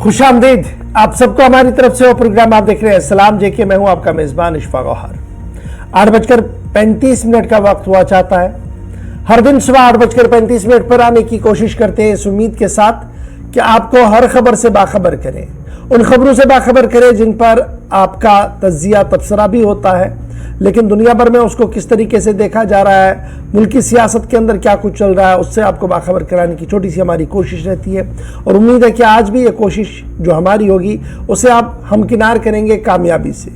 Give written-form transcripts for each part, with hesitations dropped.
खुशामदीद आप सबको हमारी तरफ से। वो प्रोग्राम आप देख रहे हैं सलाम जेके, मैं हूं आपका मेजबान इशफाक गौहर। 8:35 का वक्त हुआ चाहता है। हर दिन सुबह 8:35 पर आने की कोशिश करते हैं इस उम्मीद के साथ कि आपको हर खबर से बाखबर करें, उन खबरों से बाखबर करें जिन पर आपका तज्जिया तबसरा भी होता है, लेकिन दुनिया भर में उसको किस तरीके से देखा जा रहा है, मुल्की सियासत के अंदर क्या कुछ चल रहा है, उससे आपको बाखबर कराने की छोटी सी हमारी कोशिश रहती है। और उम्मीद है कि आज भी ये कोशिश जो हमारी होगी उसे आप हमकिनार करेंगे कामयाबी से।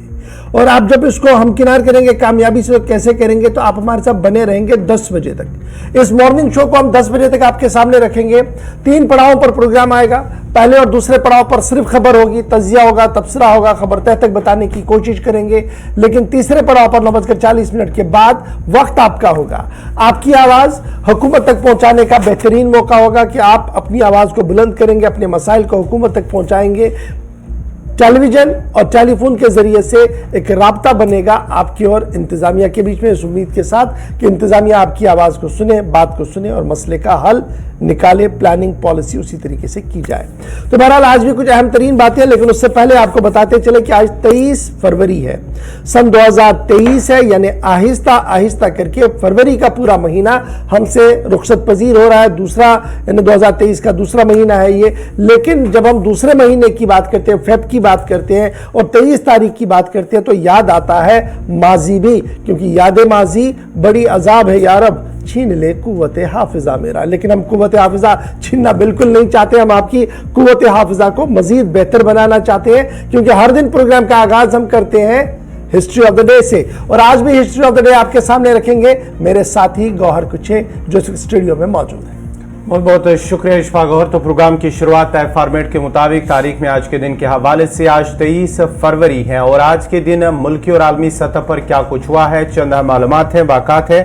और आप जब इसको हमकिनार करेंगे कामयाबी से, तो कैसे करेंगे, तो आप हमारे साथ बने रहेंगे 10 बजे तक। इस मॉर्निंग शो को हम 10 बजे तक आपके सामने रखेंगे। 3 पड़ावों पर प्रोग्राम आएगा। पहले और दूसरे पड़ाव पर सिर्फ खबर होगी, तज्जिया होगा, तबसरा होगा, खबर तह तक बताने की कोशिश करेंगे। लेकिन तीसरे पड़ाव पर 9:40 के बाद वक्त आपका होगा। आपकी आवाज हुकूमत तक पहुंचाने का बेहतरीन मौका होगा कि आप अपनी आवाज को बुलंद करेंगे, अपने मसाइल को हुकूमत तक पहुंचाएंगे। टेलीविजन और टेलीफोन के जरिए से एक राब्ता बनेगा आपकी और इंतजामिया के बीच में, इस उम्मीद के साथ कि इंतजामिया आपकी आवाज को सुने, बात को सुने और मसले का हल निकाले। प्लानिंग पॉलिसी उसी तरीके से की जाए। तो बहरहाल आज भी कुछ अहम तरीन बातें, लेकिन उससे पहले आपको बताते चले कि आज 23 फरवरी है, सन 2023 है। यानी आहिस्ता आहिस्ता करके फरवरी का पूरा महीना हमसे रुखसत पजीर हो रहा है। दूसरा यानी 2023 का दूसरा महीना है ये। लेकिन जब हम दूसरे महीने की बात करते हैं, फेब की बात करते हैं और 23 तारीख की बात करते हैं, तो याद आता है माजी भी, क्योंकि याद माजी बड़ी अजाब है यारब, छीन ले कुव्वत हाफिजा मेरा। लेकिन हम कुव्वत हाफिजा छीनना बिल्कुल नहीं चाहते। हम आपकी कुव्वत हाफिजा को मजीद बेहतर बनाना चाहते हैं, क्योंकि हर दिन प्रोग्राम का आगाज हम करते हैं हिस्ट्री ऑफ द डे से। और आज भी हिस्ट्री ऑफ द डे आपके सामने रखेंगे मेरे साथी गौहर कुछे, जो स्टूडियो में मौजूद है। बहुत बहुत शुक्रिया इशफाक गौहर। तो प्रोग्राम की शुरुआत तय फॉर्मेट के मुताबिक तारीख में आज के दिन के हवाले से। आज 23 फरवरी है और आज के दिन मुल्की और आलमी सतह पर क्या कुछ हुआ है, चंद मालूमात हैं, बाकात है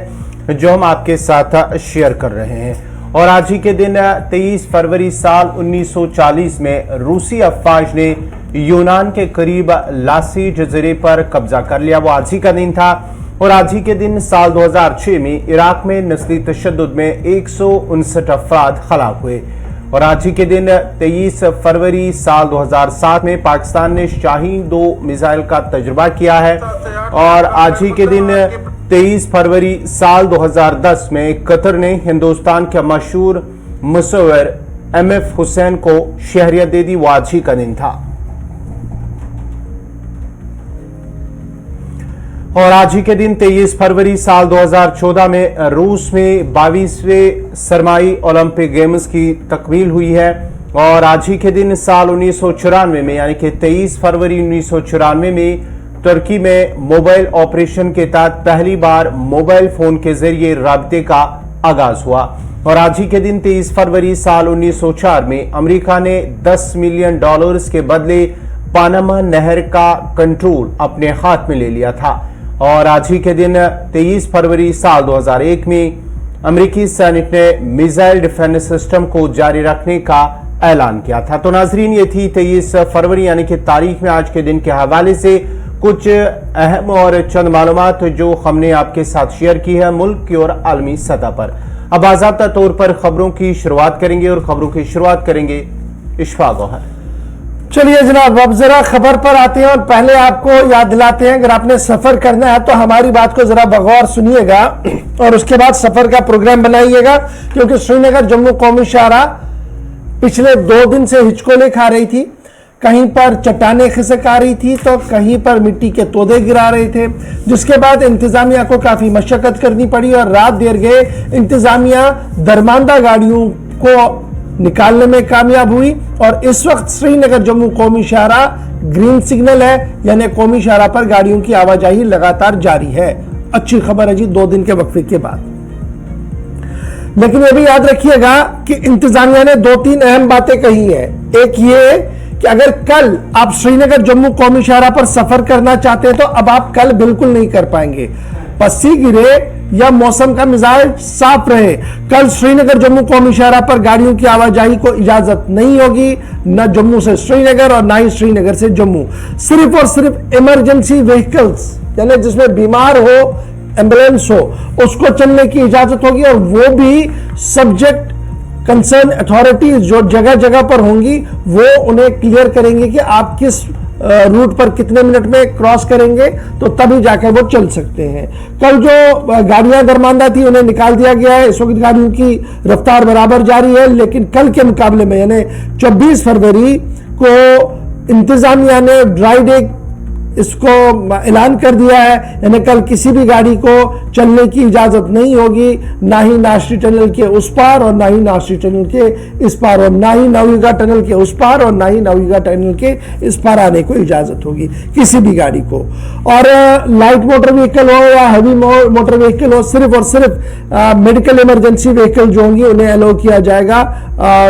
जो हम आपके साथ शेयर कर रहे हैं। और आज ही के दिन 23 फरवरी साल 1940 में रूसी अफवाज ने यूनान के करीब लासी जजीरे पर कब्जा कर लिया। वो आज ही का दिन था। और आज ही के दिन साल 2006 में इराक में नस्ली तशद्दुद में 159 अफराद हलाक हुए। और आज ही के दिन 23 फरवरी साल 2007 में पाकिस्तान ने शाहीन 2 मिसाइल का तजुर्बा किया है। और आज ही के दिन 23 फरवरी साल 2010 में कतर ने हिंदुस्तान के मशहूर मुसव्विर MF हुसैन को शहरियत दे दी। वो आज ही का दिन था। और आज ही के दिन 23 फरवरी साल 2014 में रूस में 22वें सरमाई ओलंपिक गेम्स की तकमील हुई है। और आज ही के दिन साल 1994 में यानी कि 23 फरवरी 1994 में तुर्की में मोबाइल ऑपरेशन के तहत पहली बार मोबाइल फोन के जरिए राब्ते का आगाज हुआ। और आज ही के दिन 23 फरवरी साल 1904 में अमेरिका ने $10 मिलियन के बदले पानामा नहर का कंट्रोल अपने हाथ में ले लिया था। और आज ही के दिन 23 फरवरी साल 2001 में अमेरिकी सेनेट ने मिसाइल डिफेंस सिस्टम को जारी रखने का ऐलान किया था। तो नाजरीन, ये थी 23 फरवरी यानी कि तारीख में आज के दिन के हवाले से कुछ अहम और चंद मालूमात जो हमने आपके साथ शेयर की है मुल्क की और आलमी सतह पर। अब बाज़ाब्ता तौर पर खबरों की शुरुआत करेंगे और खबरों की शुरुआत करेंगे इशफाक गौहर। चलिए जनाब, अब जरा खबर पर आते हैं और पहले आपको याद दिलाते हैं, अगर आपने सफर करना है तो हमारी बात को जरा बगौर सुनिएगा और उसके बाद सफर का प्रोग्राम बनाइएगा, क्योंकि श्रीनगर जम्मू कौमी शाहराह पिछले 2 दिन से हिचकोले खा रही थी। कहीं पर चट्टाने खिसक आ रही थी तो कहीं पर मिट्टी के तोदे गिरा रहे थे, जिसके बाद इंतजामिया को काफी मशक्कत करनी पड़ी और रात देर गए इंतजामिया दरमांदा गाड़ियों को निकालने में कामयाब हुई। और इस वक्त श्रीनगर जम्मू कौमी शाहराह ग्रीन सिग्नल है, यानी कौमी शाहराह पर गाड़ियों की आवाजाही लगातार जारी है। अच्छी खबर है जी 2 दिन के वक्फे के बाद। लेकिन यह भी याद रखिएगा कि इंतजामिया ने 2-3 अहम बातें कही है। एक ये कि अगर कल आप श्रीनगर जम्मू कौमी शाहराह पर सफर करना चाहते हैं तो अब आप कल बिल्कुल नहीं कर पाएंगे। पस्सी गिरे या मौसम का मिजाज साफ रहे, कल श्रीनगर जम्मू कौमी शाहराह पर गाड़ियों की आवाजाही को इजाजत नहीं होगी, न जम्मू से श्रीनगर और ना ही श्रीनगर से जम्मू। सिर्फ और सिर्फ इमरजेंसी व्हीकल्स यानी जिसमें बीमार हो, एम्बुलेंस हो, उसको चलने की इजाजत होगी और वो भी सब्जेक्ट कंसर्न अथॉरिटीज जो जगह जगह पर होंगी वो उन्हें क्लियर करेंगे कि आप किस रूट पर कितने मिनट में क्रॉस करेंगे, तो तभी जाकर वो चल सकते हैं। कल जो गाड़ियां दरमांदा थी उन्हें निकाल दिया गया है। इस वक्त गाड़ियों की रफ्तार बराबर जारी है, लेकिन कल के मुकाबले में यानी 24 फरवरी को इंतजामिया ने ड्राई डे इसको ऐलान कर दिया है, यानी कल किसी भी गाड़ी को चलने की इजाजत नहीं होगी, ना ही नाश्री टनल के उस पार और ना ही नाश्री टनल के इस पार, और ना ही नवयुगा टनल के उस पार और ना ही नवयुगा टनल के इस पार आने को इजाजत होगी किसी भी गाड़ी को। और लाइट मोटर व्हीकल हो या हैवी मोटर व्हीकल हो, सिर्फ और सिर्फ मेडिकल इमरजेंसी व्हीकल जो होंगी उन्हें अलाउ किया जाएगा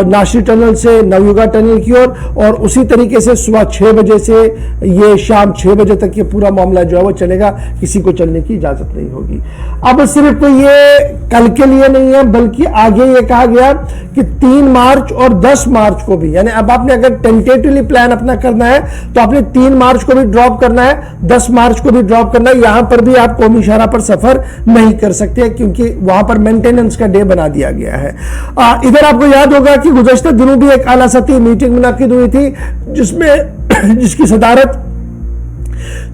नाश्री टनल से नवयुगा टनल की ओर, और उसी तरीके से सुबह 6 बजे से ये शाम 6 बजे तक ये पूरा मामला जो है वो चलेगा, किसी को चलने की इजाजत नहीं होगी। अब सिर्फ ये कल के लिए नहीं है, बल्कि आगे ये कहा गया कि 3 मार्च और 10 मार्च को भी, यानी अब आपने अगर टेंटेटिवली प्लान अपना करना है तो आपने 3 मार्च को भी ड्रॉप करना है, 10 मार्च को भी ड्रॉप करना है। यहां पर भी आप कौमी शाहरा पर सफर नहीं कर सकते क्योंकि वहां पर मेंटेनेंस का डे बना दिया गया है। इधर आपको याद होगा कि गुज़श्ता दिनों भी एक आला सतही मीटिंग मुनाकिद हुई थी जिसकी सदारत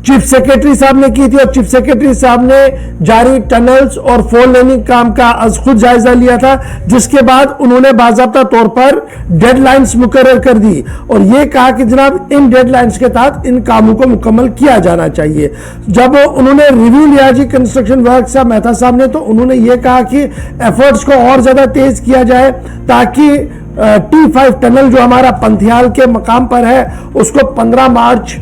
चीफ सेक्रेटरी साहब ने की थी, और चीफ सेक्रेटरी साहब ने जारी टनल्स और 4 लेनिंग काम का आज खुद जायजा लिया था, जिसके बाद उन्होंने बाज़ाब्ता तौर पर डेडलाइंस मुकर्रर कर दी और यह कहा कि जनाब इन डेडलाइंस के तहत इन कामों को मुकम्मल किया जाना चाहिए। जब उन्होंने रिव्यू लिया जी कंस्ट्रक्शन वर्क साहब मेहता साहब ने, तो उन्होंने यह कहा कि एफर्ट्स को और ज्यादा तेज किया जाए ताकि T5 टनल जो हमारा पंथियाल के मकाम पर है उसको 15 मार्च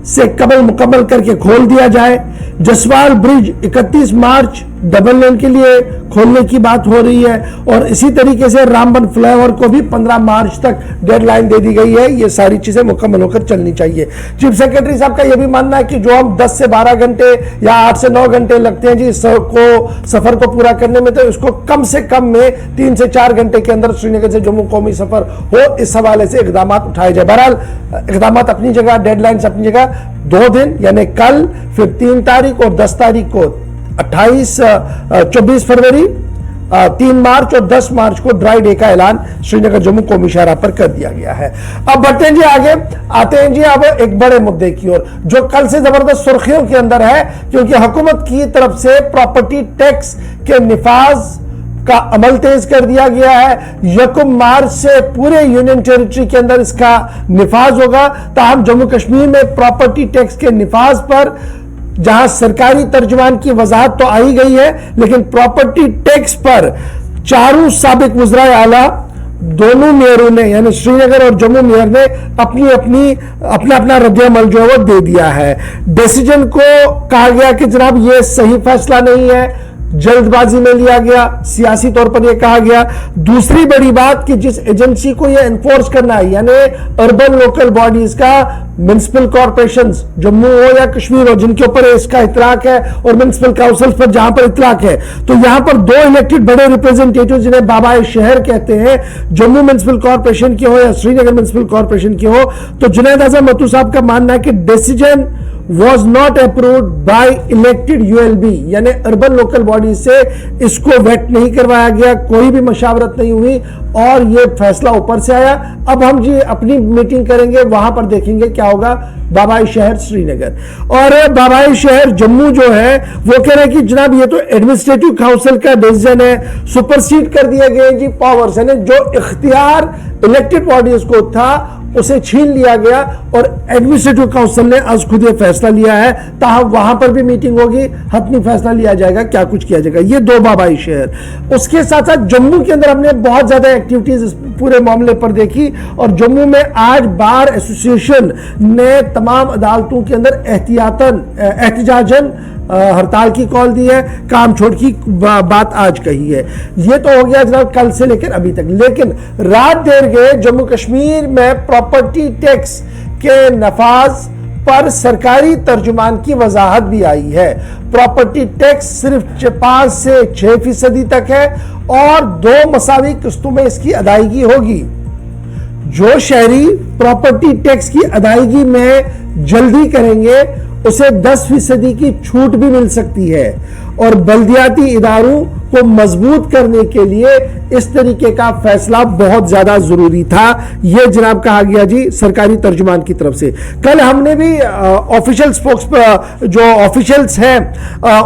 से कबल मुकम्मल करके खोल दिया जाए। जसवाल ब्रिज 31 मार्च डबल लेन के लिए खोलने की बात हो रही है, और इसी तरीके से रामबन फ्लाईओवर को भी 15 मार्च तक डेडलाइन दे दी गई है। ये सारी चीजें मुकम्मल होकर चलनी चाहिए। चीफ सेक्रेटरी साहब का यह भी मानना है कि जो हम 10 से 12 घंटे या 8 से 9 घंटे लगते हैं जी सफर को पूरा करने में, तो इसको कम से कम में 3 से 4 घंटे के अंदर श्रीनगर से जम्मू कौमी सफर हो, इस हवाले से इकदाम उठाए जाए। बहरहाल इकदाम अपनी जगह, डेडलाइंस अपनी जगह, 2 दिन यानी कल, फिर 3 तारीख और 10 तारीख को 24 फरवरी, 3 मार्च और 10 मार्च को ड्राई डे का ऐलान श्रीनगर जम्मू कौमी शाहरा पर कर दिया गया है। अब बढ़ते हैं जी आगे, आते हैं जी अब एक बड़े मुद्दे की ओर जो कल से जबरदस्त सुर्खियों के अंदर है, क्योंकि हुकूमत की तरफ से प्रॉपर्टी टैक्स के निफाज का अमल तेज कर दिया गया है। 1 मार्च से पूरे यूनियन टेरिटरी के अंदर इसका निफाज होगा। ताहम जम्मू कश्मीर में प्रॉपर्टी टैक्स के निफाज पर जहां सरकारी तर्जुमान की वजाहत तो आई गई है, लेकिन प्रॉपर्टी टैक्स पर चारों साबिक वज़राए आला दोनों मेयरों ने यानी श्रीनगर और जम्मू मेयर ने अपना रद्द-ए-अमल जो है वो दे दिया है। डिसीजन को कहा गया कि जनाब ये सही फैसला नहीं है, जल्दबाजी में लिया गया, सियासी तौर पर यह कहा गया। दूसरी बड़ी बात कि जिस एजेंसी को यह एनफोर्स करना है यानी अर्बन लोकल बॉडीज का, म्युनिसिपल कॉर्पोरेशंस जम्मू हो या कश्मीर हो जिनके ऊपर इसका इतलाक है, और म्युनिसिपल काउंसिल पर जहां पर इतलाक है, तो यहां पर 2 इलेक्टेड बड़े रिप्रेजेंटेटिव जिन्हें बाबाए शहर कहते हैं, जम्मू म्युनिसिपल कॉर्पोरेशन के हो या श्रीनगर म्युनिसिपल कॉर्पोरेशन के हो, तो जुनैद आजम मत्तू साहब का मानना है कि decision was not approved by elected ULB यानी अर्बन लोकल बॉडी से इसको वेट नहीं करवाया गया, कोई भी मशावरत नहीं हुई और ये फैसला ऊपर से आया। अब हम जी अपनी मीटिंग करेंगे, वहां पर देखेंगे क्या होगा। बाबाई शहर श्रीनगर और बाबाई शहर जम्मू जो है वो कह रहे हैं कि जनाब ये तो एडमिनिस्ट्रेटिव काउंसिल का डिसीजन है, सुपरसीड कर दिए गए जी पावर्स, यानी जो इख्तियार इलेक्टेड बॉडीज को था उसे छीन लिया गया और एडमिनिस्ट्रेटिव काउंसिल ने आज खुद ये फैसला लिया है। ताहम वहां पर भी मीटिंग होगी, हतमी फैसला लिया जाएगा क्या कुछ किया जाएगा। ये 2 बाबाई शहर। उसके साथ साथ जम्मू के अंदर हमने बहुत ज्यादा एक्टिविटीज इस पूरे मामले पर देखी, और जम्मू में आज बार एसोसिएशन ने तमाम अदालतों के अंदर एहतिजाजन हड़ताल की कॉल दी है, काम छोड़ की बात आज कही है। ये तो हो गया जनाब कल से लेकर अभी तक, लेकिन रात देर गए जम्मू कश्मीर में प्रॉपर्टी टैक्स के नफाज पर सरकारी तर्जुमान की वजाहत भी आई है। प्रॉपर्टी टैक्स सिर्फ 5 से 6% तक है और 2 मसावी किस्तों में इसकी अदायगी होगी। जो शहरी प्रॉपर्टी टैक्स की अदायगी में जल्दी करेंगे उसे 10% की छूट भी मिल सकती है, और बल्दियाती इदारों को मजबूत करने के लिए इस तरीके का फैसला बहुत ज्यादा जरूरी था, यह जनाब कहा गया जी सरकारी तर्जुमान की तरफ से। कल हमने भी ऑफिशियल स्पोक्स जो ऑफिशियल्स हैं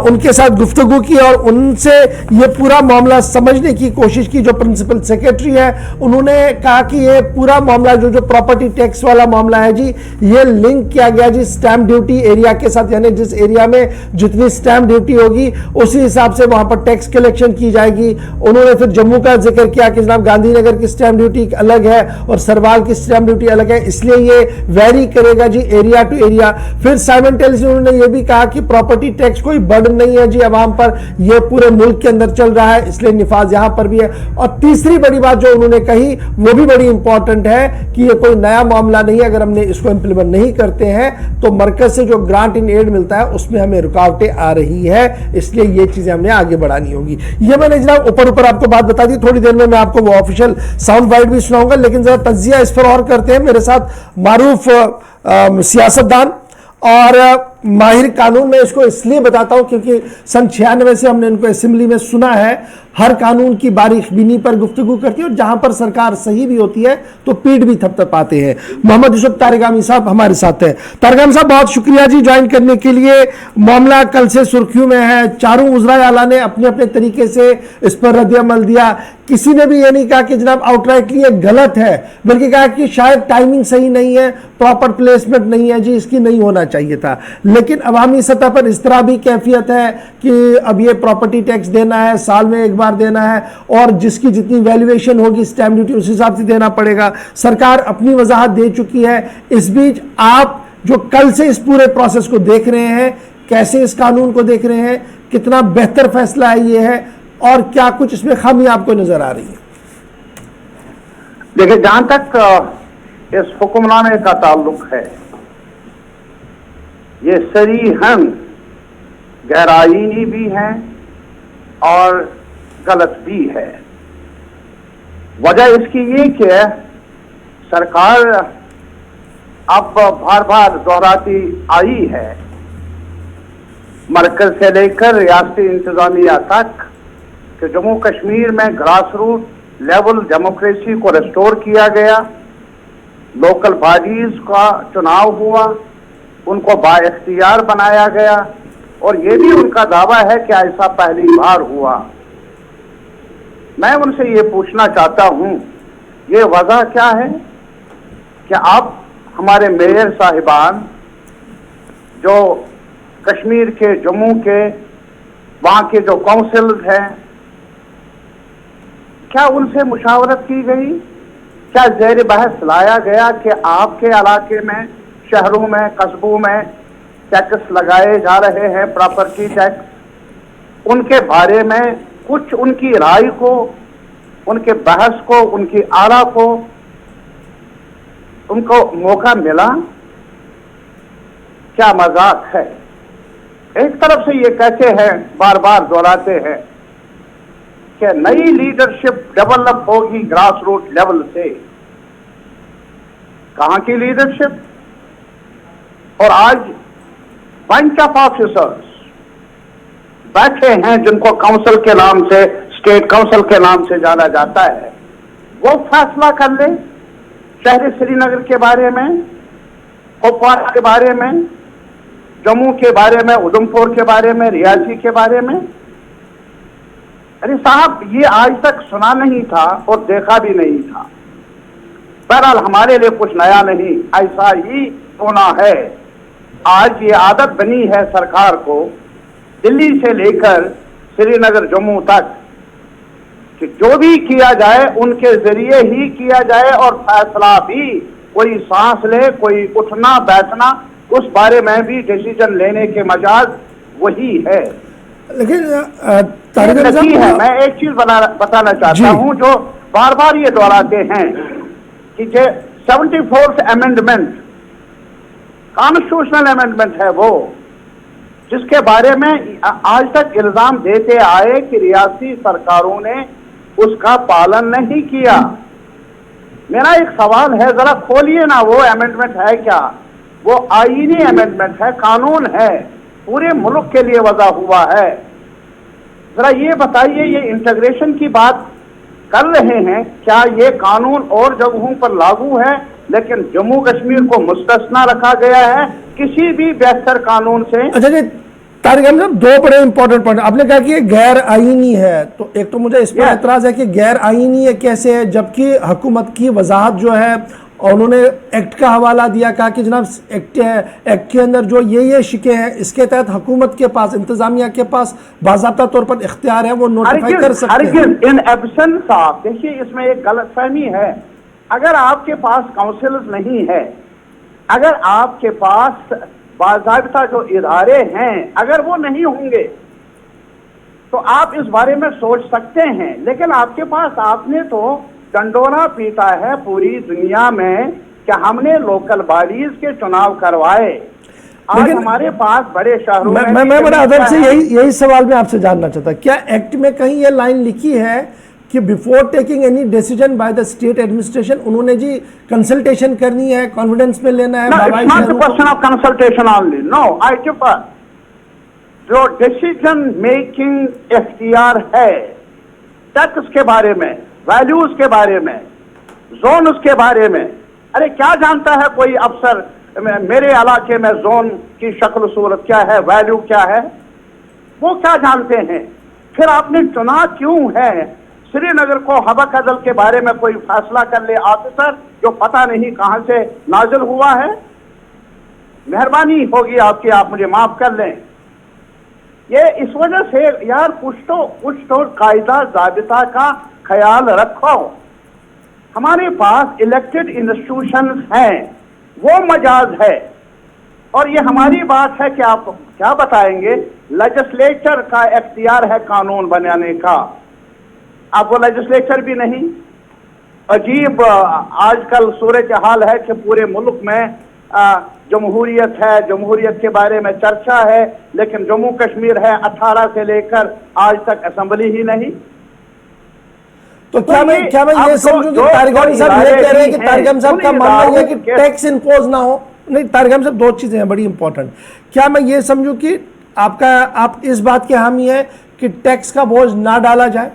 उनके साथ गुफ्तगू की और उनसे यह पूरा मामला समझने की कोशिश की। जो प्रिंसिपल सेक्रेटरी है उन्होंने कहा कि यह पूरा मामला जो प्रॉपर्टी टैक्स वाला मामला है जी, यह लिंक किया गया जी स्टैंप ड्यूटी एरिया के साथ, यानी जिस एरिया में जितनी स्टैंप ड्यूटी होगी उसी हिसाब से वहां पर टैक्स कलेक्शन की जाएगी। उन्होंने फिर जम्मू का जिक्र किया कि जनाब गांधीनगर की स्टैंप ड्यूटी अलग है और सरवाल की स्टैंप ड्यूटी अलग है, इसलिए ये वेरी करेगा जी एरिया टू एरिया। फिर साइमल्टेनियसली उन्होंने ये भी कहा कि प्रॉपर्टी टैक्स कोई बर्डन नहीं है जी आवाम पर, यह पूरे मुल्क के अंदर चल रहा है, इसलिए निफाज यहां पर भी है। और तीसरी बड़ी बात जो उन्होंने कही वो भी बड़ी इंपॉर्टेंट है कि यह कोई नया मामला नहीं है, अगर हमने इसको इंप्लीमेंट नहीं करते हैं तो मरकज से जो ग्रांट इन एड मिलता है उसमें हमें रुकावटें आ रही है, इसलिए ये चीजें हमने आगे बढ़ानी होगी। ये मैंने जनाब ऊपर ऊपर आपको बात बता दी, थोड़ी देर में मैं आपको वो ऑफिशियल साउंड बाइट भी सुनाऊंगा, लेकिन जरा तज्जिया इस पर और करते हैं। मेरे साथ मारूफ सियासतदान और माहिर कानून, मैं इसको इसलिए बताता हूं क्योंकि सन 96 से हमने इनको असेंबली में सुना है, हर कानून की बारीकबीनी पर गुफ्तगू करती है और जहां पर सरकार सही भी होती है तो पीठ भी थपथपाते हैं। मोहम्मद यूसुफ तारिगामी साहब हमारे साथ हैं। तारिगामी साहब बहुत शुक्रिया जी ज्वाइन करने के लिए। मामला कल से सुर्खियों में है, चारों उज़रा आला ने अपने अपने तरीके से इस पर रद्द-ए-अमल दिया। किसी ने भी ये नहीं कहा कि जनाब आउटराइटली ये गलत है, बल्कि कहा कि शायद टाइमिंग सही नहीं है, प्रॉपर प्लेसमेंट नहीं है जी, इसकी नहीं होना चाहिए था। लेकिन अवामी सतह पर इस तरह भी कैफियत है कि अब ये प्रॉपर्टी टैक्स देना है, साल में एक बार देना है और जिसकी जितनी वैल्यूएशन होगी स्टैंप ड्यूटी उस हिसाब से देना पड़ेगा। सरकार अपनी वजाहत दे चुकी है। इस बीच आप जो कल से इस पूरे प्रोसेस को देख रहे हैं, कैसे इस कानून को देख रहे हैं, कितना बेहतर फैसला है ये है और क्या कुछ इसमें खामी आपको नजर आ रही है? देखिए, जहां तक इस हुक्मनामे का ताल्लुक है, ये सरीहन गैरआईनी भी है और गलत भी है। वजह इसकी ये कि सरकार अब बार बार दोहराती आई है, मरकज से लेकर रियासती इंतजामिया तक, कि जम्मू कश्मीर में ग्रास रूट लेवल डेमोक्रेसी को रेस्टोर किया गया, लोकल बॉडीज का चुनाव हुआ, उनको बाइख्तियार बनाया गया और ये भी उनका दावा है कि ऐसा पहली बार हुआ। मैं उनसे ये पूछना चाहता हूं, ये वजह क्या है कि आप हमारे मेयर साहिबान जो कश्मीर के, जम्मू के, वहां के जो काउंसिल्स हैं, क्या उनसे मुशावरत की गई? क्या ज़ेर बहस लाया गया कि आपके इलाके में, शहरों में, कस्बों में टैक्स लगाए जा रहे हैं, प्रॉपर्टी टैक्स, उनके बारे में कुछ उनकी राय को, उनके बहस को, उनकी आरा को उनको मौका मिला? क्या मजाक है? एक तरफ से ये कहते हैं, बार बार दोहराते हैं कि नई लीडरशिप डेवलप होगी ग्रास रूट लेवल से। कहां की लीडरशिप? और आज बंच ऑफ ऑफिसर्स बैठे हैं जिनको काउंसिल के नाम से, स्टेट काउंसिल के नाम से जाना जाता है, वो फैसला कर ले शहर श्रीनगर के बारे में, कुपवाड़ा के बारे में, जम्मू के बारे में, उधमपुर के बारे में, रियासी के बारे में। अरे साहब, ये आज तक सुना नहीं था और देखा भी नहीं था। बहरहाल हमारे लिए कुछ नया नहीं, ऐसा ही होना है। आज ये आदत बनी है सरकार को, दिल्ली से लेकर श्रीनगर, जम्मू तक, कि जो भी किया जाए उनके जरिए ही किया जाए और फैसला भी, कोई सांस ले, कोई उठना बैठना, उस बारे में भी डिसीजन लेने के मजाज वही है। लेकिन है, मैं एक चीज बताना चाहता हूं जो बार बार ये दोहराते हैं कि 74th अमेंडमेंट कॉन्स्टिट्यूशनल अमेंडमेंट है वो, जिसके बारे में आज तक इल्जाम देते आए कि रियासी सरकारों ने उसका पालन नहीं किया। मेरा एक सवाल है, जरा खोलिए ना, वो अमेंडमेंट है क्या? वो आईनी अमेंडमेंट है, कानून है, पूरे मुल्क के लिए वजह हुआ है। जरा ये बताइए, ये इंटीग्रेशन की बात कर रहे हैं, क्या ये कानून और जगहों पर लागू है, लेकिन जम्मू कश्मीर को मुस्तस्ना रखा गया है किसी भी बेहतर कानून से। अच्छा जी, तारिक अहमद साहब, दो बड़े इंपॉर्टेंट पॉइंट आपने कहा कि ये गैर आईनी है, तो एक तो मुझे इस पर एतराज है कि गैर आईनी है कैसे है, जबकि हुकूमत की वजाहत जो है उन्होंने एक्ट का हवाला दिया, कहा कि जनाब एक्ट के अंदर जो ये शिके हैं इसके तहत हुकूमत के पास, इंतजामिया के पास बाज़ाब्ता तौर पर इख्तियार है, वो नोटिफाई कर सकते हैं। इन एब्सेंस ऑफ, देखिए इसमें एक गलतफहमी है। अगर आपके पास काउंसिल्स नहीं है, अगर आपके पास बाज़ाब्ता जो इदारे हैं अगर वो नहीं होंगे तो आप इस बारे में सोच सकते हैं, लेकिन आपके पास, आपने तो डंडोरा पीटा है पूरी दुनिया में कि हमने लोकल बॉडीज के चुनाव करवाए। आज हमारे पास बड़े शहरों में मैं बड़ा अदब से यही सवाल मैं आपसे जानना चाहता, क्या एक्ट में कहीं ये लाइन लिखी है कि before taking any decision by the state administration उन्होंने जी कंसल्टेशन करनी है, कॉन्फिडेंस में लेना है? Question of consultation only, no, I differ. जो डिसीजन मेकिंग इख्तियार है टैक्स के बारे में, वैल्यूज के बारे में, जोन के बारे में, अरे क्या जानता है कोई अफसर मेरे इलाके में जोन की शक्ल सूरत क्या है, वैल्यू क्या है, वो क्या जानते हैं? फिर आपने चुना क्यों है? श्रीनगर को हवा कदल के बारे में कोई फैसला कर ले ऑफिसर जो पता नहीं कहां से नाजिल हुआ है। मेहरबानी होगी आपकी, आप मुझे माफ कर लें। ये इस वजह से यार कुछ तो कायदा जाबिता का ख्याल रखो। हमारे पास इलेक्टेड इंस्टीट्यूशंस हैं, वो मजाज है, और ये हमारी बात है कि आप क्या बताएंगे, लेजिस्लेचर का इख्तियार है कानून बनाने का। अब वो लेजिस्लेचर भी नहीं। अजीब आजकल सूरत हाल है कि पूरे मुल्क में जमहूरियत है, जमहूरियत के बारे में चर्चा है, लेकिन जम्मू कश्मीर है 18 से लेकर आज तक असेंबली ही नहीं। तो क्या मैं ये समझूं कि तारिक अहमद साहब ये कह रहे हैं कि तारिक अहमद साहब का मानना है कि टैक्स इंपोज ना हो? नहीं तारिक अहमद साहब, दो चीजें हैं बड़ी इंपॉर्टेंट। क्या मैं ये समझूं कि आप इस बात के हामी है कि टैक्स का बोझ ना डाला जाए?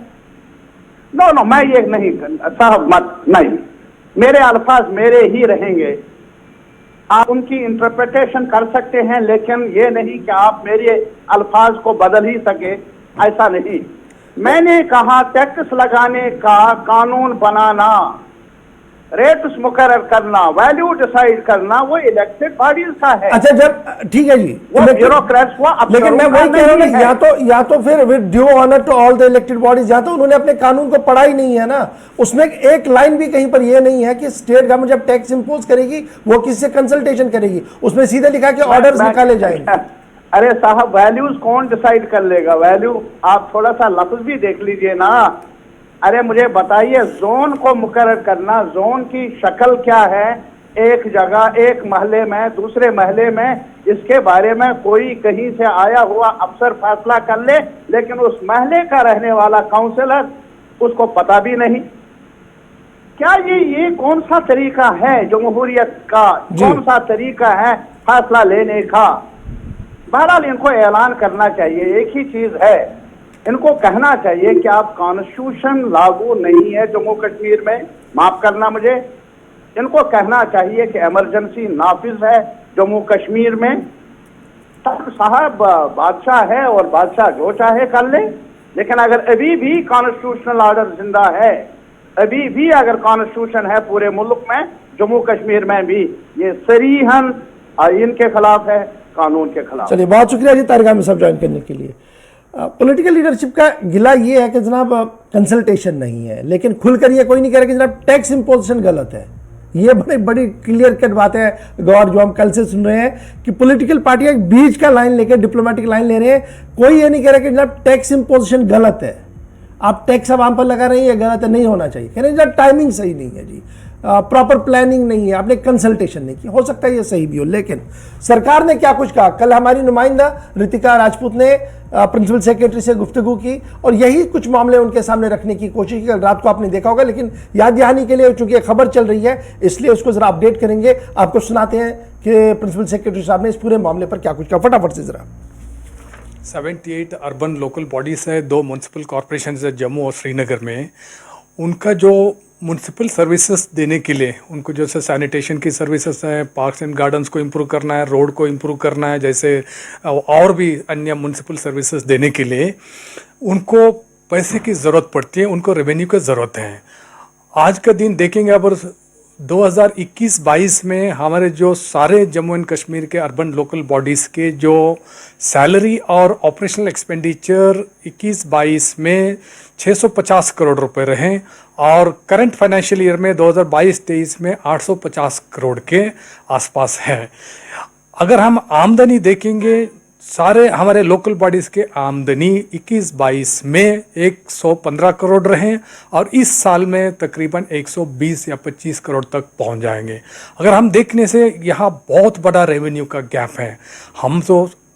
नो, मैं ये नहीं साहब, मत नहीं, मेरे अल्फाज मेरे ही रहेंगे। आप उनकी इंटरप्रिटेशन कर सकते हैं, लेकिन ये नहीं कि आप मेरे अल्फाज को बदल ही सके, ऐसा नहीं। मैंने कहा टैक्स लगाने का कानून बनाना, रेट्स मुकर्रर करना, वैल्यू डिसाइड करना, वो इलेक्टेड बॉडीज का है। अच्छा, जब ठीक है जी, वो ब्यूरोक्रेट्स हुआ। लेकिन मैं वही कह रहा हूँ, या तो फिर with due honour to all the elected bodies, या तो उन्होंने अपने कानून को पढ़ा ही नहीं है ना। उसमें एक लाइन भी कहीं पर ये नहीं है कि स्टेट गवर्नमेंट जब टैक्स इंपोज करेगी वो किससे कंसल्टेशन करेगी। उसमें सीधे लिखा कि ऑर्डर्स निकाले जाएंगे। अरे साहब, वैल्यूज कौन डिसाइड कर लेगा? वैल्यू आप थोड़ा सा लफ्ज भी देख लीजिए ना। अरे मुझे बताइए, जोन को मुकर्रर करना, जोन की शक्ल क्या है, एक जगह, एक महल्ले में, दूसरे महल्ले में, इसके बारे में कोई कहीं से आया हुआ अफसर फैसला कर ले, लेकिन उस महल्ले का रहने वाला काउंसिलर उसको पता भी नहीं। क्या ये कौन सा तरीका है जमहूरियत का? कौन सा तरीका है फैसला लेने का? बहरहाल इनको ऐलान करना चाहिए, एक ही चीज है, इनको कहना चाहिए कि आप कॉन्स्टिट्यूशन लागू नहीं है जम्मू कश्मीर में, माफ करना मुझे, इनको कहना चाहिए कि इमरजेंसी नाफिज है जम्मू कश्मीर में। साहब बादशाह है और बादशाह जो चाहे कर ले, लेकिन अगर अभी भी कॉन्स्टिट्यूशनल ऑर्डर जिंदा है, अभी भी अगर कॉन्स्टिट्यूशन है पूरे मुल्क में, जम्मू कश्मीर में भी ये सरीहन आईन के खिलाफ है, कानून के खिलाफ। चलिए, बहुत शुक्रिया जी तारिक अहमद साहब ज्वाइन करने के लिए। पॉलिटिकल लीडरशिप का गिला ये है कि जनाब कंसल्टेशन नहीं है, लेकिन खुलकर ये कोई नहीं कह रहा कि जनाब टैक्स इंपोजिशन गलत है। ये बड़ी क्लियर कट बात है गौर, जो हम कल से सुन रहे हैं कि पॉलिटिकल पार्टियां एक बीच का लाइन लेकर डिप्लोमेटिक लाइन ले रहे हैं। कोई ये नहीं कह रहा कि जनाब टैक्स इंपोजिशन गलत है, आप टैक्स आवाम पर लगा रहे हैं, ये गलत है, नहीं होना चाहिए। कह रहे हैं जनाब टाइमिंग सही नहीं है जी, प्रॉपर प्लानिंग नहीं है, आपने कंसल्टेशन नहीं की। हो सकता है ये सही भी हो, लेकिन सरकार ने क्या कुछ कहा? कल हमारी नुमाइंदा रितिका राजपूत ने प्रिंसिपल सेक्रेटरी से गुफ्तगू की और यही कुछ मामले उनके सामने रखने की कोशिश की। कल रात को आपने देखा होगा, लेकिन याद दहानी के लिए चूंकि खबर चल रही है इसलिए उसको जरा अपडेट करेंगे। आपको सुनाते हैं कि प्रिंसिपल सेक्रेटरी साहब ने इस पूरे मामले पर क्या कुछ कहा, फटाफट से जरा। 78 अर्बन लोकल बॉडीज़ है, 2 म्यूनसिपल कॉरपोरेशन है जम्मू और श्रीनगर में। उनका जो म्यूनसिपल सर्विसेज देने के लिए उनको जैसे सैनिटेशन की सर्विसेज है, पार्क्स एंड गार्डन्स को इम्प्रूव करना है, रोड को इम्प्रूव करना है, जैसे और भी अन्य म्यूनसिपल सर्विसेज देने के लिए उनको पैसे की ज़रूरत पड़ती है, उनको रेवेन्यू की ज़रूरत है। आज का दिन देखेंगे अगर 2021-22 में हमारे जो सारे जम्मू एंड कश्मीर के अर्बन लोकल बॉडीज़ के जो सैलरी और ऑपरेशनल एक्सपेंडिचर 21-22 में 650 करोड़ रुपए रहे और करंट फाइनेंशियल ईयर में 2022-23 में 850 करोड़ के आसपास है। अगर हम आमदनी देखेंगे, सारे हमारे लोकल बॉडीज़ के आमदनी 21-22 में 115 करोड़ रहे और इस साल में तकरीबन 120 या 25 करोड़ तक पहुंच जाएंगे। अगर हम देखने से यहाँ बहुत बड़ा रेवेन्यू का गैप है।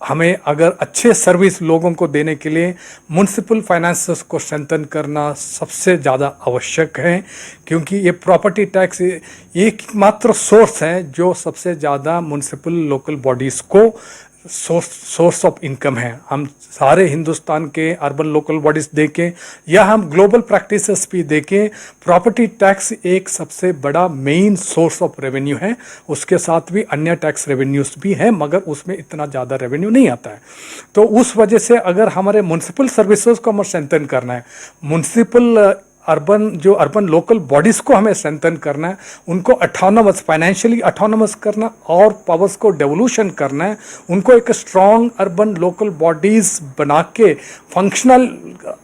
हमें अगर अच्छे सर्विस लोगों को देने के लिए म्यूनसिपल फाइनेंसेस को स्ट्रेंथन करना सबसे ज़्यादा आवश्यक है, क्योंकि ये प्रॉपर्टी टैक्स एकमात्र सोर्स है जो सबसे ज़्यादा म्यूनसिपल लोकल बॉडीज़ को सोर्स ऑफ इनकम है। हम सारे हिंदुस्तान के अर्बन लोकल बॉडीज़ देखें या हम ग्लोबल प्रैक्टिसेस भी देखें, प्रॉपर्टी टैक्स एक सबसे बड़ा मेन सोर्स ऑफ रेवेन्यू है। उसके साथ भी अन्य टैक्स रेवेन्यूज भी हैं, मगर उसमें इतना ज़्यादा रेवेन्यू नहीं आता है। तो उस वजह से अगर हमारे म्यूनसिपल सर्विसेज को हमें स्ट्रेंथन करना है, म्यूनसिपल अर्बन लोकल बॉडीज़ को हमें स्ट्रेंथन करना है, उनको ऑटोनोमस, फाइनेंशियली ऑटोनोमस करना और पावर्स को डेवोल्यूशन करना है, उनको एक स्ट्रॉन्ग अर्बन लोकल बॉडीज़ बना के फंक्शनल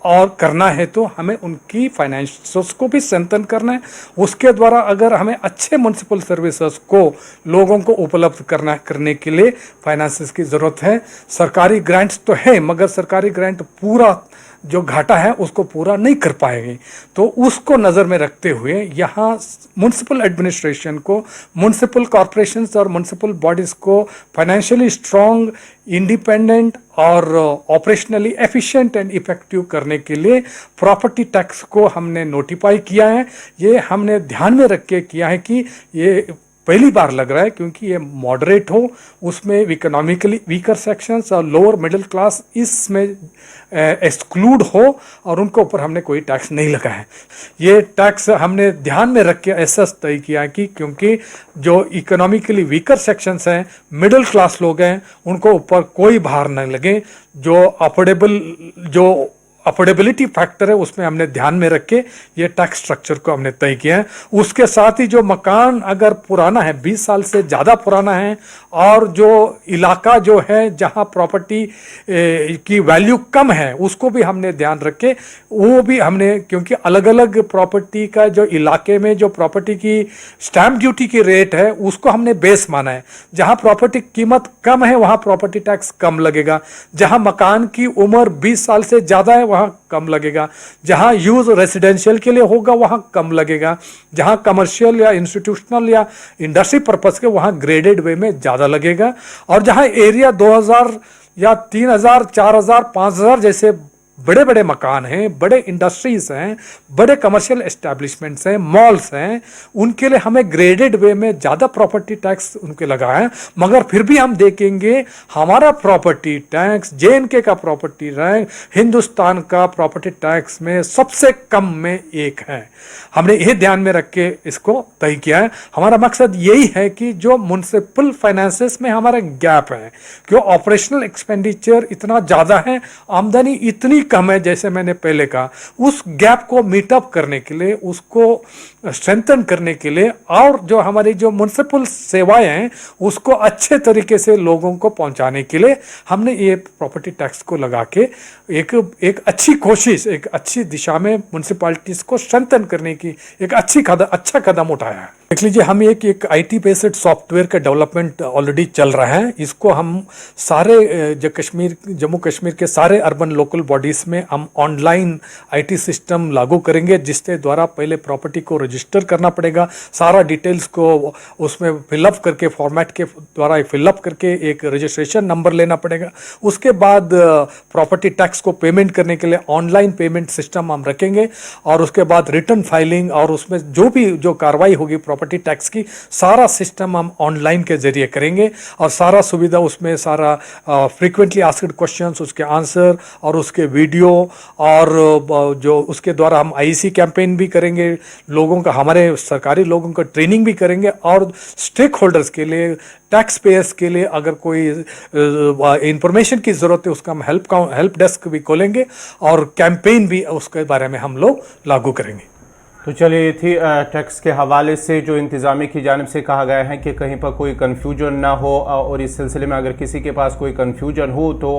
और करना है, तो हमें उनकी फाइनेंशियल्स को भी स्ट्रेंथन करना है। उसके द्वारा अगर हमें अच्छे म्यूनसिपल सर्विसेज को लोगों को उपलब्ध करने के लिए फाइनेंसेस की ज़रूरत है। सरकारी ग्रांट्स तो है, मगर सरकारी ग्रांट पूरा जो घाटा है उसको पूरा नहीं कर पाएंगे। तो उसको नज़र में रखते हुए यहाँ म्यूनसिपल एडमिनिस्ट्रेशन को, म्यूनसिपल कॉरपोरेशंस और म्यूनसिपल बॉडीज़ को फाइनेंशियली स्ट्रॉन्ग, इंडिपेंडेंट और ऑपरेशनली एफिशिएंट एंड इफेक्टिव करने के लिए प्रॉपर्टी टैक्स को हमने नोटिफाई किया है। ये हमने ध्यान में रख के किया है कि ये पहली बार लग रहा है, क्योंकि ये मॉडरेट हो, उसमें इकोनॉमिकली वीकर सेक्शंस और लोअर मिडिल क्लास इसमें एक्सक्लूड हो और उनको ऊपर हमने कोई टैक्स नहीं लगा है। ये टैक्स हमने ध्यान में रख के ऐसा तय किया है कि क्योंकि जो इकोनॉमिकली वीकर सेक्शंस हैं, मिडिल क्लास लोग हैं, उनको ऊपर कोई भार न लगे। जो अफोर्डेबिलिटी फैक्टर है उसमें हमने ध्यान में रख के ये टैक्स स्ट्रक्चर को हमने तय किया है। उसके साथ ही जो मकान अगर पुराना है, 20 साल से ज़्यादा पुराना है, और जो इलाका जो है जहां प्रॉपर्टी की वैल्यू कम है, उसको भी हमने ध्यान रख के वो भी हमने, क्योंकि अलग अलग प्रॉपर्टी का जो इलाके में जो प्रॉपर्टी की स्टैम्प ड्यूटी की रेट है उसको हमने बेस माना है। जहां प्रॉपर्टी कीमत कम है वहां प्रॉपर्टी टैक्स कम लगेगा, जहां मकान की उम्र 20 साल से ज़्यादा है वहाँ कम लगेगा, जहाँ यूज़ रेजिडेंशियल के लिए होगा वहाँ कम लगेगा, जहाँ कमर्शियल या इंस्टीट्यूशनल या इंडस्ट्री पर्पस के वहाँ ग्रेडेड वे में ज़्यादा लगेगा, और जहाँ एरिया 2000 या 3000, 4000, 5000 जैसे बड़े बड़े मकान हैं, बड़े इंडस्ट्रीज हैं, बड़े कमर्शियल एस्टेब्लिशमेंट्स हैं, मॉल्स हैं, उनके लिए हमें ग्रेडेड वे में ज़्यादा प्रॉपर्टी टैक्स उनके लगा है। मगर फिर भी हम देखेंगे हमारा प्रॉपर्टी टैक्स, JNK का प्रॉपर्टी रैंक हिंदुस्तान का प्रॉपर्टी टैक्स में सबसे कम में एक है। हमने ये ध्यान में रख के इसको तय किया है। हमारा मकसद यही है कि जो म्यूनसिपल फाइनेंसेस में हमारा गैप है, क्यों ऑपरेशनल एक्सपेंडिचर इतना ज़्यादा है, आमदनी इतनी कम है, जैसे मैंने पहले कहा, उस गैप को मीटअप करने के लिए, उसको स्ट्रेंथन करने के लिए, और जो हमारी जो म्यूनसिपल सेवाएं हैं उसको अच्छे तरीके से लोगों को पहुंचाने के लिए हमने ये प्रॉपर्टी टैक्स को लगा के एक अच्छी कोशिश, एक अच्छी दिशा में म्यूनसिपैलिटीज को स्ट्रेंथन करने की एक अच्छा कदम उठाया है। देख लीजिए, हम एक IT बेस्ड सॉफ्टवेयर का डेवलपमेंट ऑलरेडी चल रहा है। इसको हम सारे जम्मू कश्मीर के सारे अर्बन लोकल बॉडीज़ में हम ऑनलाइन IT सिस्टम लागू करेंगे, जिसके द्वारा पहले प्रॉपर्टी को रजिस्टर करना पड़ेगा, सारा डिटेल्स को उसमें फिलअप करके, फॉर्मेट के द्वारा फिलअप करके एक रजिस्ट्रेशन नंबर लेना पड़ेगा। उसके बाद प्रॉपर्टी टैक्स को पेमेंट करने के लिए ऑनलाइन पेमेंट सिस्टम हम रखेंगे, और उसके बाद रिटर्न फाइलिंग और उसमें जो कार्रवाई होगी प्रॉपर्टी टैक्स की, सारा सिस्टम हम ऑनलाइन के जरिए करेंगे, और सारा सुविधा उसमें सारा फ्रीक्वेंटली आस्क्ड क्वेश्चंस, उसके आंसर और उसके वीडियो और जो उसके द्वारा हम आईसी कैंपेन भी करेंगे, लोगों का, हमारे सरकारी लोगों का ट्रेनिंग भी करेंगे, और स्टेक होल्डर्स के लिए, टैक्स पेयर्स के लिए अगर कोई इंफॉर्मेशन की ज़रूरत है उसका हम हेल्प डेस्क भी खोलेंगे और कैंपेन भी उसके बारे में हम लोग लागू करेंगे। तो चलिए, ये थी टैक्स के हवाले से जो इंतज़ामिया की जानिब से कहा गया है कि कहीं पर कोई कन्फ्यूजन ना हो, और इस सिलसिले में अगर किसी के पास कोई कन्फ्यूजन हो तो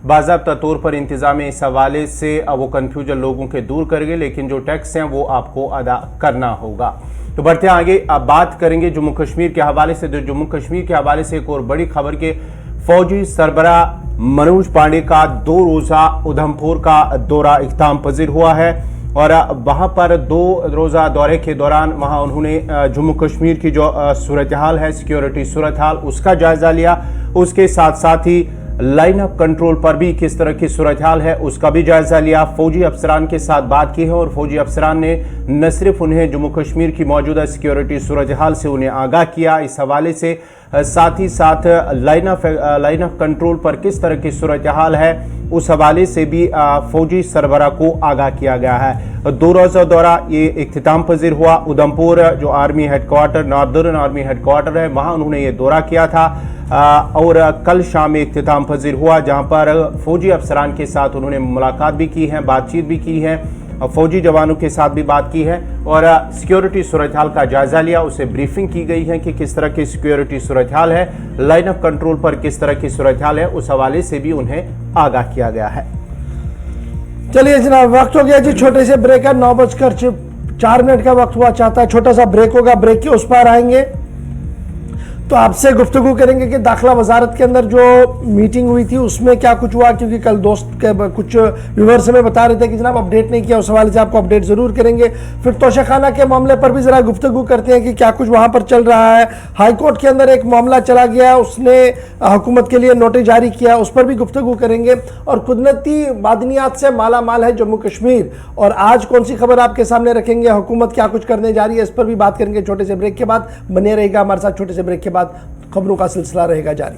बाज़ाब्ता तौर पर इंतज़ामिया इस हवाले से वो कन्फ्यूजन लोगों के दूर करेंगे, लेकिन जो टैक्स हैं वो आपको अदा करना होगा। तो बढ़ते हैं आगे, अब बात करेंगे जम्मू कश्मीर के हवाले से। तो जम्मू कश्मीर के हवाले से एक और बड़ी खबर के फौजी सरबरा मनोज पांडे का 2 रोज़ा उधमपुर का दौरा इख्तिताम पजीर हुआ है, और वहाँ पर 2 रोज़ा दौरे के दौरान वहाँ उन्होंने जम्मू कश्मीर की जो सूरत हाल है, सिक्योरिटी सूरत हाल, उसका जायज़ा लिया। उसके साथ साथ ही लाइन ऑफ कंट्रोल पर भी किस तरह की सूरत हाल है उसका भी जायज़ा लिया। फौजी अफसरान के साथ बात की है, और फौजी अफसरान ने न सिर्फ उन्हें जम्मू कश्मीर की मौजूदा सिक्योरिटी सूरत हाल से उन्हें आगाह किया, इस हवाले से साथ ही साथ लाइन ऑफ कंट्रोल पर किस तरह की सूरत हाल है उस हवाले से भी फौजी सरबरा को आगाह किया गया है। 2 रोज़ा दौरा ये इख्तिताम पजीर हुआ। उधमपुर जो army headquarter, northern army headquarter है, वहाँ उन्होंने ये दौरा किया था, और कल शाम में इख्तिताम पजीर हुआ, जहाँ पर फौजी अफसरान के साथ उन्होंने मुलाकात भी की है, बातचीत भी की है, फौजी जवानों के साथ भी बात की है, और सिक्योरिटी सूरत हाल का जायज़ा लिया। उसे ब्रीफिंग की गई है कि किस तरह की सिक्योरिटी सूरत हाल है, लाइन ऑफ कंट्रोल पर किस तरह की सूरत हाल है, उस हवाले से भी उन्हें आगाह किया गया है। चलिए जनाब, वक्त हो गया जी छोटे से ब्रेक का। 9:04 का वक्त हुआ चाहता है, छोटा सा ब्रेक होगा। ब्रेक के उस पार आएंगे तो आपसे गुफ्तगू करेंगे कि दाखिला वजारत के अंदर जो मीटिंग हुई थी उसमें क्या कुछ हुआ, क्योंकि कल दोस्त के कुछ व्यूवर्स हमें बता रहे थे कि जनाब अपडेट नहीं किया, उस हवाले से आपको अपडेट जरूर करेंगे। फिर तोशाखाना के मामले पर भी जरा गुफ्तगू करते हैं कि क्या कुछ वहां पर चल रहा है। हाई कोर्ट के अंदर एक मामला चला गया, उसने हुकूमत के लिए नोटिस जारी किया, उस पर भी गुफ्तगू करेंगे। और कुदरती मादनियात से माला माल है जम्मू कश्मीर, और आज कौन सी खबर आपके सामने रखेंगे, हुकूमत क्या कुछ करने जा रही है, इस पर भी बात करेंगे छोटे से ब्रेक के बाद। बने रहेगा हमारे साथ, छोटे से ब्रेक के बाद खबरों का सिलसिला रहेगा जारी।